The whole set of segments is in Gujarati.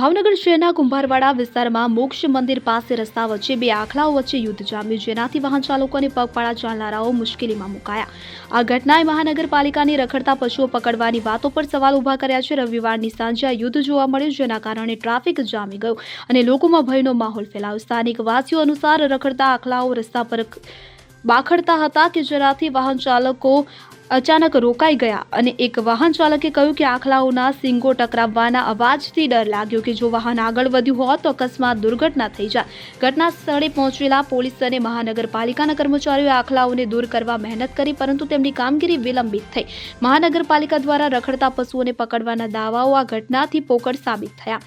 ભાવનગર શહેરના કુંભારવાડા વિસ્તારમાં મોક્ષ મંદિર પાસે રસ્તા વચ્ચે બે આખલાઓ વચ્ચે યુદ્ધ જામ્યું, જેનાથી વાહન ચાલકો અને પગપાળા ચાલનારાઓ મુશ્કેલીમાં મુકાયા। આ ઘટનાએ મહાનગરપાલિકાની રખડતા પશુઓ પકડવાની વાતો પર સવાલ ઉભા કર્યા છે। રવિવારની સાંજે આ યુદ્ધ જોવા મળ્યું, જેના કારણે ટ્રાફિક જામી ગયો અને લોકોમાં ભયનો માહોલ ફેલાયો। સ્થાનિક વાસીઓ અનુસાર રખડતા આખલાઓ રસ્તા પર બાખડતા હતા કે જેનાથી વાહન ચાલકો અચાનક રોકાઈ ગયા અને એક વાહન ચાલકે કહ્યું કે આખલાઓના સિંગો ટકરાવવાના અવાજથી ડર લાગ્યો કે જો વાહન આગળ વધ્યું હોત તો અકસ્માત દુર્ઘટના થઈ જાય। ઘટના સ્થળે પહોંચેલા પોલીસ અને મહાનગરપાલિકાના કર્મચારીઓએ આખલાઓને દૂર કરવા મહેનત કરી, પરંતુ તેમની કામગીરી વિલંબિત થઈ। મહાનગરપાલિકા દ્વારા રખડતા પશુઓને પકડવાના દાવાઓ આ ઘટનાથી પોકળ સાબિત થયા।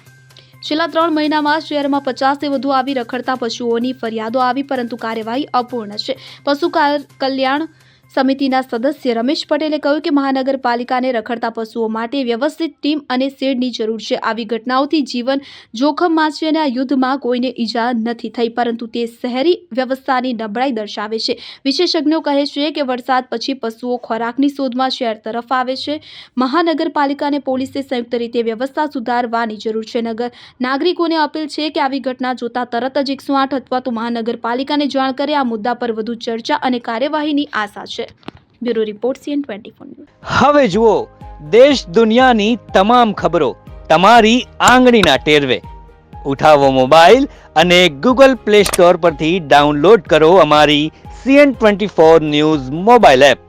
છેલ્લા 3 મહિનામાં શહેરમાં 50થી વધુ આવી રખડતા પશુઓની ફરિયાદો આવી, પરંતુ કાર્યવાહી અપૂર્ણ છે। પશુ કલ્યાણ સમિતિના સદસ્ય રમેશ પટેલે કહ્યું કે મહાનગરપાલિકાને રખડતા પશુઓ માટે વ્યવસ્થિત ટીમ અને શેડની જરૂર છે। આવી ઘટનાઓથી જીવન જોખમમાં છે અને આ યુદ્ધમાં કોઈને ઈજા નથી થઈ, પરંતુ તે શહેરી વ્યવસ્થાની નબળાઈ દર્શાવે છે। વિશેષજ્ઞો કહે છે કે વરસાદ પછી પશુઓ ખોરાકની શોધમાં શહેર તરફ આવે છે। મહાનગરપાલિકા અને પોલીસે સંયુક્ત રીતે વ્યવસ્થા સુધારવાની જરૂર છે। નાગરિકોને અપીલ છે કે આવી ઘટના જોતા તરત જ 108 અથવા તો મહાનગરપાલિકાને જાણ કરે। આ મુદ્દા પર વધુ ચર્ચા અને કાર્યવાહીની આશા છે। Bureau report CN24। હવે જુઓ દેશ દુનિયાની તમામ ખબરો તમારી આંગળીના ટેરવે। ઉઠાવો મોબાઈલ અને ગૂગલ પ્લે સ્ટોર પરથી ડાઉનલોડ કરો અમારી CN24 ન્યૂઝ મોબાઈલ એપ।